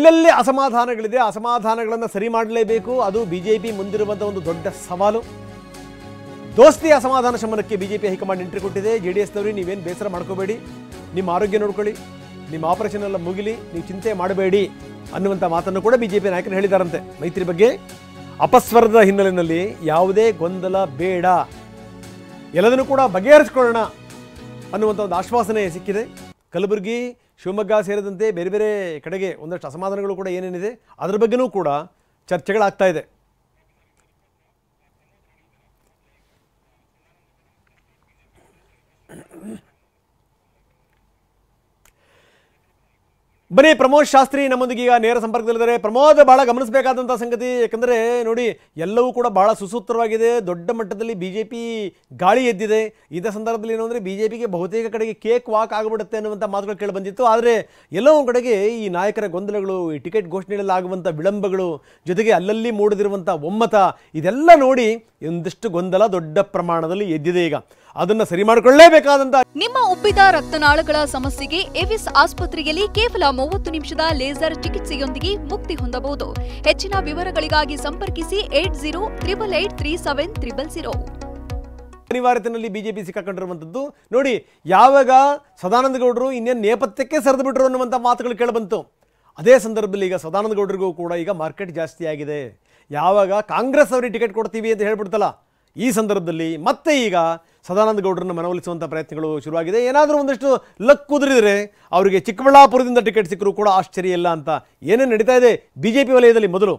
ಎಲ್ಲೆಲ್ಲಿ ಅಸಮಾಧಾನಗಳಿದೆ ಅಸಮಾಧಾನಗಳನ್ನು ಸರಿ ಮಾಡಲೇಬೇಕು. ಅದು ಬಿಜೆಪಿ ಮುಂದಿರುವಂಥ ಒಂದು ದೊಡ್ಡ ಸವಾಲು. ದೋಸ್ತಿ ಅಸಮಾಧಾನ ಶಮನಕ್ಕೆ ಬಿಜೆಪಿ ಹೈಕಮಾಂಡ್ ಎಂಟ್ರಿ ಕೊಟ್ಟಿದೆ. ಜೆಡಿಎಸ್ನವರು ನೀವೇನು ಬೇಸರ ಮಾಡ್ಕೋಬೇಡಿ, ನಿಮ್ಮ ಆರೋಗ್ಯ ನೋಡ್ಕೊಳ್ಳಿ, ನಿಮ್ಮ ಆಪರೇಷನ್ ಎಲ್ಲ ಮುಗಿಲಿ, ನೀವು ಚಿಂತೆ ಮಾಡಬೇಡಿ ಅನ್ನುವಂಥ ಮಾತನ್ನು ಕೂಡ ಬಿಜೆಪಿ ನಾಯಕರು ಹೇಳಿದಾರಂತೆ. ಮೈತ್ರಿ ಬಗ್ಗೆ ಅಪಸ್ವರದ ಹಿನ್ನೆಲೆಯಲ್ಲಿ ಯಾವುದೇ ಗೊಂದಲ ಬೇಡ, ಎಲ್ಲದನ್ನು ಕೂಡ ಬಗೆಹರಿಸ್ಕೊಳ್ಳೋಣ ಅನ್ನುವಂಥ ಒಂದು ಆಶ್ವಾಸನೆ ಸಿಕ್ಕಿದೆ. ಕಲಬುರಗಿ, ಶಿವಮೊಗ್ಗ ಸೇರಿದಂತೆ ಬೇರೆ ಬೇರೆ ಕಡೆಗೆ ಒಂದಷ್ಟು ಅಸಮಾಧಾನಗಳು ಕೂಡ ಏನೇನಿದೆ ಅದರ ಬಗ್ಗೆನೂ ಕೂಡ ಚರ್ಚೆಗಳಾಗ್ತಾ ಇದೆ. ಬನ್ನಿ, ಪ್ರಮೋದ್ ಶಾಸ್ತ್ರಿ ನಮ್ಮೊಂದಿಗೆ ಈಗ ನೇರ ಸಂಪರ್ಕದಲ್ಲಿದ್ದಾರೆ. ಪ್ರಮೋದ್, ಬಹಳ ಗಮನಿಸಬೇಕಾದಂಥ ಸಂಗತಿ, ಯಾಕಂದರೆ ನೋಡಿ ಎಲ್ಲವೂ ಕೂಡ ಬಹಳ ಸುಸೂತ್ರವಾಗಿದೆ. ದೊಡ್ಡ ಮಟ್ಟದಲ್ಲಿ ಬಿಜೆಪಿ ಗಾಳಿ ಎದ್ದಿದೆ. ಇಂಥ ಸಂದರ್ಭದಲ್ಲಿ ಏನು ಅಂದರೆ ಬಿಜೆಪಿಗೆ ಬಹುತೇಕ ಕಡೆಗೆ ಕೇಕ್ ವಾಕ್ ಆಗಿಬಿಡುತ್ತೆ ಅನ್ನುವಂಥ ಮಾತುಗಳು ಕೇಳಿ ಬಂದಿತ್ತು. ಆದರೆ ಎಲ್ಲೋ ಒಂದು ಕಡೆಗೆ ಈ ನಾಯಕರ ಗೊಂದಲಗಳು, ಈ ಟಿಕೆಟ್ ಘೋಷಣೆಯಲ್ಲಿ ಆಗುವಂಥ ವಿಳಂಬಗಳು, ಜೊತೆಗೆ ಅಲ್ಲಲ್ಲಿ ಮೂಡಿದಿರುವಂಥ ಒಮ್ಮತ, ಇದೆಲ್ಲ ನೋಡಿ ಒಂದಿಷ್ಟು ಗೊಂದಲ ದೊಡ್ಡ ಪ್ರಮಾಣದಲ್ಲಿ ಎದ್ದಿದೆ. ಈಗ ಅದನ್ನು ಸರಿ ಮಾಡಿಕೊಳ್ಳಲೇಬೇಕಾದಂತ. ನಿಮ್ಮ ಉಬ್ಬಿದ ರಕ್ತನಾಳಗಳ ಸಮಸ್ಯೆಗೆ ಎವಿಸ್ ಆಸ್ಪತ್ರೆಯಲ್ಲಿ ಕೇವಲ 30 ನಿಮಿಷದ ಲೇಸರ್ ಚಿಕಿತ್ಸೆಯೊಂದಿಗೆ ಮುಕ್ತಿ ಹೊಂದಬಹುದು. ಹೆಚ್ಚಿನ ವಿವರಗಳಿಗಾಗಿ ಸಂಪರ್ಕಿಸಿ 8088837300. ಅನಿವಾರ್ಯತೆಯಲ್ಲಿ ಬಿಜೆಪಿ ಸಿಕ್ಕಾಕೊಂಡಿರುವಂಥದ್ದು ನೋಡಿ. ಯಾವಾಗ ಸದಾನಂದ ಗೌಡರು ಇನ್ನೇನು ನೇಪಥ್ಯಕ್ಕೆ ಸರಿದು ಬಿಟ್ಟರು ಅನ್ನುವಂಥ ಮಾತುಗಳು ಕೇಳಿಬಂತು. ಅದೇ ಸಂದರ್ಭದಲ್ಲಿ ಈಗ ಸದಾನಂದ ಗೌಡರಿಗೂ ಕೂಡ ಈಗ ಮಾರ್ಕೆಟ್ ಜಾಸ್ತಿ ಆಗಿದೆ. ಯಾವಾಗ ಕಾಂಗ್ರೆಸ್ ಅವರಿಗೆ ಟಿಕೆಟ್ ಕೊಡ್ತೀವಿ ಅಂತ ಹೇಳ್ಬಿಡ್ತಲ್ಲ, ಈ ಸಂದರ್ಭದಲ್ಲಿ ಮತ್ತೆ ಈಗ ಸದಾನಂದ ಗೌಡರನ್ನು ಮನವೊಲಿಸುವಂಥ ಪ್ರಯತ್ನಗಳು ಶುರುವಾಗಿದೆ. ಏನಾದರೂ ಒಂದಷ್ಟು ಲಕ್ ಕುದುರಿದರೆ ಅವರಿಗೆ ಚಿಕ್ಕಬಳ್ಳಾಪುರದಿಂದ ಟಿಕೆಟ್ ಸಿಕ್ಕರೂ ಕೂಡ ಆಶ್ಚರ್ಯ ಇಲ್ಲ ಅಂತ ಏನೇನು ನಡೀತಾ ಇದೆ ಬಿಜೆಪಿ ವಲಯದಲ್ಲಿ. ಮೊದಲು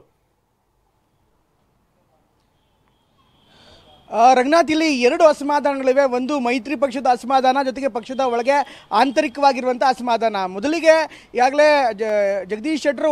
ರಂಗನಾಥ್, ಇಲ್ಲಿ ಎರಡು ಅಸಮಾಧಾನಗಳಿವೆ. ಒಂದು ಮೈತ್ರಿ ಪಕ್ಷದ ಅಸಮಾಧಾನ, ಜೊತೆಗೆ ಪಕ್ಷದ ಒಳಗೆ ಆಂತರಿಕವಾಗಿರುವಂಥ ಅಸಮಾಧಾನ. ಮೊದಲಿಗೆ ಈಗಾಗಲೇ ಜಗದೀಶ್ ಶೆಟ್ಟರ್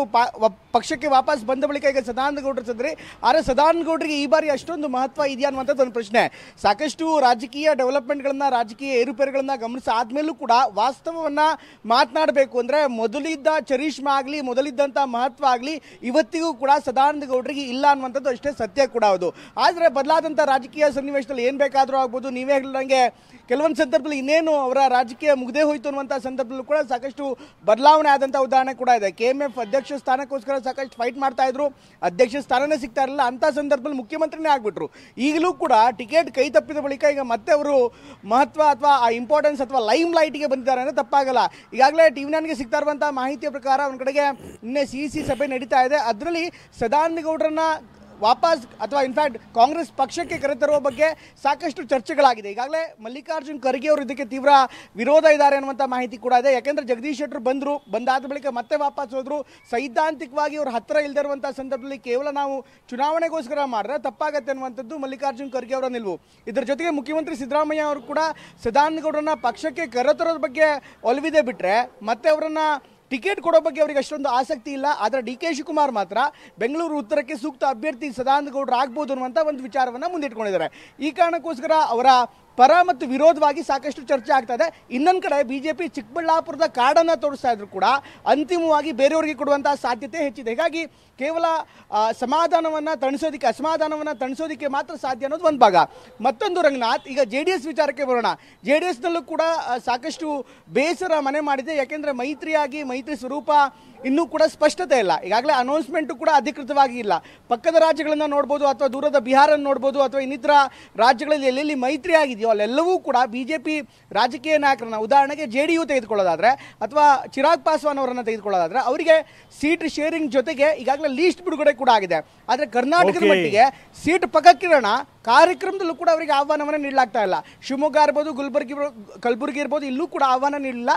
ಪಕ್ಷಕ್ಕೆ ವಾಪಸ್ ಬಂದ ಬಳಿಕ ಈಗ ಸದಾನಂದ ಗೌಡರು ಸದ್ರಿ. ಆದರೆ ಸದಾನಂದ ಗೌಡರಿಗೆ ಈ ಬಾರಿ ಅಷ್ಟೊಂದು ಮಹತ್ವ ಇದೆಯಾ ಅನ್ನುವಂಥದ್ದು ಒಂದು ಪ್ರಶ್ನೆ. ಸಾಕಷ್ಟು ರಾಜಕೀಯ ಡೆವಲಪ್ಮೆಂಟ್ಗಳನ್ನ, ರಾಜಕೀಯ ಏರುಪೇರುಗಳನ್ನ ಗಮನಿಸಾದ್ಮೇಲೂ ಕೂಡ ವಾಸ್ತವವನ್ನು ಮಾತನಾಡಬೇಕು ಅಂದರೆ ಮೊದಲಿದ್ದ ಚರಿಷ್ಮಾ ಆಗಲಿ, ಮೊದಲಿದ್ದಂಥ ಮಹತ್ವ ಆಗಲಿ ಇವತ್ತಿಗೂ ಕೂಡ ಸದಾನಂದ ಗೌಡರಿಗೆ ಇಲ್ಲ ಅನ್ನುವಂಥದ್ದು ಅಷ್ಟೇ ಸತ್ಯ ಕೂಡ ಹೌದು. ಆದರೆ ಬದಲಾದಂಥ ರಾಜಕೀಯ ಸನ್ನಿವೇಶದಲ್ಲಿ ಏನು ಬೇಕಾದರೂ ಆಗ್ಬೋದು. ನೀವೇ ಹೇಳಿದಂಗೆ ಕೆಲವೊಂದು ಸಂದರ್ಭದಲ್ಲಿ ಇನ್ನೇನು ಅವರ ರಾಜಕೀಯ ಮುಗ್ದೇ ಹೋಯಿತು ಅನ್ನುವಂಥ ಸಂದರ್ಭದಲ್ಲೂ ಕೂಡ ಸಾಕಷ್ಟು ಬದಲಾವಣೆ ಆದಂಥ ಉದಾಹರಣೆ ಕೂಡ ಇದೆ. KMF ಅಧ್ಯಕ್ಷ ಸ್ಥಾನಕ್ಕೋಸ್ಕರ ಸಾಕಷ್ಟು ಫೈಟ್ ಮಾಡ್ತಾ ಇದ್ರು, ಅಧ್ಯಕ್ಷ ಸ್ಥಾನನೇ ಸಿಗ್ತಾ ಇರಲಿಲ್ಲ. ಅಂಥ ಸಂದರ್ಭದಲ್ಲಿ ಮುಖ್ಯಮಂತ್ರಿನೇ ಆಗ್ಬಿಟ್ರು. ಈಗಲೂ ಕೂಡ ಟಿಕೆಟ್ ಕೈ ತಪ್ಪಿದ ಬಳಿಕ ಈಗ ಮತ್ತೆ ಅವರು ಮಹತ್ವ ಅಥವಾ ಆ ಇಂಪಾರ್ಟೆನ್ಸ್ ಅಥವಾ ಲೈಮ್ ಲೈಟ್ಗೆ ಬಂದಿದ್ದಾರೆ ಅಂದರೆ ತಪ್ಪಾಗಲ್ಲ. ಈಗಾಗಲೇ TV9ಗೆ ಸಿಗ್ತಾ ಇರುವಂಥ ಮಾಹಿತಿಯ ಪ್ರಕಾರ ಒಂದು ಕಡೆಗೆ ನಿನ್ನೆ CEC ಸಭೆ ನಡೀತಾ ಇದೆ. ಅದರಲ್ಲಿ ಸದಾನಂದ ಗೌಡರನ್ನ ವಾಪಸ್ ಅಥವಾ ಇನ್ಫ್ಯಾಕ್ಟ್ ಕಾಂಗ್ರೆಸ್ ಪಕ್ಷಕ್ಕೆ ಕರೆತರುವ ಬಗ್ಗೆ ಸಾಕಷ್ಟು ಚರ್ಚೆಗಳಾಗಿದೆ. ಈಗಾಗಲೇ ಮಲ್ಲಿಕಾರ್ಜುನ್ ಖರ್ಗೆ ಅವರು ಇದಕ್ಕೆ ತೀವ್ರ ವಿರೋಧ ಇದ್ದಾರೆ ಅನ್ನುವಂಥ ಮಾಹಿತಿ ಕೂಡ ಇದೆ. ಯಾಕೆಂದರೆ ಜಗದೀಶ್ ಶೆಟ್ಟರ್ ಬಂದಾದ ಬಳಿಕ ಮತ್ತೆ ವಾಪಸ್ ಹೋದ್ರು. ಸೈದ್ಧಾಂತಿಕವಾಗಿ ಅವರು ಹತ್ತಿರ ಇಲ್ಲದೆ ಇರುವಂಥ ಸಂದರ್ಭದಲ್ಲಿ ಕೇವಲ ನಾವು ಚುನಾವಣೆಗೋಸ್ಕರ ಮಾಡಿದ್ರೆ ತಪ್ಪಾಗತ್ತೆ ಅನ್ನುವಂಥದ್ದು ಮಲ್ಲಿಕಾರ್ಜುನ್ ಖರ್ಗೆ ಅವರ ನಿಲುವು. ಇದರ ಜೊತೆಗೆ ಮುಖ್ಯಮಂತ್ರಿ ಸಿದ್ದರಾಮಯ್ಯ ಅವರು ಕೂಡ ಸದಾನಂದ ಗೌಡರನ್ನ ಪಕ್ಷಕ್ಕೆ ಕರೆತರೋದ್ರ ಬಗ್ಗೆ ಒಲವಿದೆ ಬಿಟ್ಟರೆ ಮತ್ತೆ ಅವರನ್ನ ಟಿಕೆಟ್ ಕೊಡೋ ಬಗ್ಗೆ ಅವರಿಗೆ ಅಷ್ಟೊಂದು ಆಸಕ್ತಿ ಇಲ್ಲ. ಆದರೆ DK ಶಿವಕುಮಾರ್ ಮಾತ್ರ ಬೆಂಗಳೂರು ಉತ್ತರಕ್ಕೆ ಸೂಕ್ತ ಅಭ್ಯರ್ಥಿ ಸದಾನಂದ ಗೌಡರು ಆಗ್ಬೋದು ಅನ್ನುವಂಥ ಒಂದು ವಿಚಾರವನ್ನು ಮುಂದಿಟ್ಕೊಂಡಿದ್ದಾರೆ. ಈ ಕಾರಣಕ್ಕೋಸ್ಕರ ಅವರ ಪರ ಮತ್ತು ವಿರೋಧವಾಗಿ ಸಾಕಷ್ಟು ಚರ್ಚೆ ಆಗ್ತಾ ಇದೆ. ಇನ್ನೊಂದು ಕಡೆ ಬಿಜೆಪಿ ಚಿಕ್ಕಬಳ್ಳಾಪುರದ ಕಾರ್ಡನ್ನು ತೋರಿಸ್ತಾ ಇದ್ರು ಕೂಡ ಅಂತಿಮವಾಗಿ ಬೇರೆಯವರಿಗೆ ಕೊಡುವಂತಹ ಸಾಧ್ಯತೆ ಹೆಚ್ಚಿದೆ. ಹೀಗಾಗಿ ಕೇವಲ ಅಸಮಾಧಾನವನ್ನು ತಣಿಸೋದಕ್ಕೆ ಮಾತ್ರ ಸಾಧ್ಯ ಅನ್ನೋದು ಒಂದು ಭಾಗ. ಮತ್ತೊಂದು ರಂಗನಾಥ್, ಈಗ JDS ವಿಚಾರಕ್ಕೆ ಬರೋಣ. JDSನಲ್ಲೂ ಕೂಡ ಸಾಕಷ್ಟು ಬೇಸರ ಮನೆ ಮಾಡಿದೆ. ಯಾಕೆಂದರೆ ಮೈತ್ರಿ ಸ್ವರೂಪ ಇನ್ನೂ ಕೂಡ ಸ್ಪಷ್ಟತೆ ಇಲ್ಲ. ಈಗಾಗಲೇ ಅನೌನ್ಸ್ಮೆಂಟು ಕೂಡ ಅಧಿಕೃತವಾಗಿ ಇಲ್ಲ. ಪಕ್ಕದ ರಾಜ್ಯಗಳನ್ನು ನೋಡ್ಬೋದು, ಅಥವಾ ದೂರದ ಬಿಹಾರನ್ನು ನೋಡ್ಬೋದು, ಅಥವಾ ಇನ್ನಿತರ ರಾಜ್ಯಗಳಲ್ಲಿ ಎಲ್ಲೆಲ್ಲಿ ಮೈತ್ರಿ ಆಗಿದೆಯೋ ಅಲ್ಲೆಲ್ಲವೂ ಕೂಡ ಬಿಜೆಪಿ ರಾಜಕೀಯ ನಾಯಕರನ್ನ, ಉದಾಹರಣೆಗೆ JDU ತೆಗೆದುಕೊಳ್ಳೋದಾದ್ರೆ ಅಥವಾ ಚಿರಾಗ್ ಪಾಸ್ವಾನ್ ಅವರನ್ನು ತೆಗೆದುಕೊಳ್ಳೋದಾದ್ರೆ ಅವರಿಗೆ ಸೀಟ್ ಶೇರಿಂಗ್ ಜೊತೆಗೆ ಈಗಾಗಲೇ ಲೀಸ್ಟ್ ಬಿಡುಗಡೆ ಕೂಡ ಆಗಿದೆ. ಆದರೆ ಕರ್ನಾಟಕದ ಮಟ್ಟಿಗೆ ಸೀಟ್ ಪಕ್ಕಕ್ಕಿರೋಣ ಕಾರ್ಯಕ್ರಮದಲ್ಲೂ ಕೂಡ ಅವರಿಗೆ ಆಹ್ವಾನವನ್ನು ನೀಡಲಾಗ್ತಾ ಇಲ್ಲ. ಶಿವಮೊಗ್ಗ ಇರ್ಬೋದು, ಕಲಬುರಗಿ ಇರ್ಬೋದು, ಇಲ್ಲೂ ಕೂಡ ಆಹ್ವಾನ ನೀಡಿಲ್ಲ.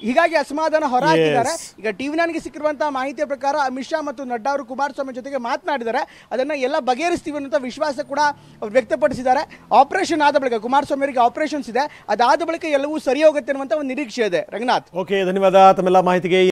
ಹೀಗಾಗಿ ಅಸಮಾಧಾನ ಹೊರಹಾಕಿದ್ದಾರೆ. ಈಗ TV9ಗೆ ಸಿಕ್ಕಿರುವಂತಹ ಮಾಹಿತಿಯ ಪ್ರಕಾರ ಅಮಿತ್ ಶಾ ಮತ್ತು ನಡ್ಡಾ ಅವರು ಕುಮಾರಸ್ವಾಮಿ ಜೊತೆಗೆ ಮಾತನಾಡಿದ್ದಾರೆ. ಅದನ್ನ ಎಲ್ಲ ಬಗೆಹರಿಸ್ತೀವಿ ಅನ್ನೋ ವಿಶ್ವಾಸ ಕೂಡ ಅವರು ವ್ಯಕ್ತಪಡಿಸಿದ್ದಾರೆ. ಆಪರೇಷನ್ ಆದ ಬಳಿಕ ಕುಮಾರಸ್ವಾಮಿ ಅವರಿಗೆ ಆಪರೇಷನ್ಸ್ ಇದೆ, ಅದಾದ ಬಳಿಕ ಎಲ್ಲವೂ ಸರಿ ಹೋಗುತ್ತೆ ಅನ್ನುವಂತ ಒಂದು ನಿರೀಕ್ಷೆ ಇದೆ. ರಂಗನಾಥ್, ಓಕೆ, ಧನ್ಯವಾದ ತಮ್ಮೆಲ್ಲ ಮಾಹಿತಿಗೆ.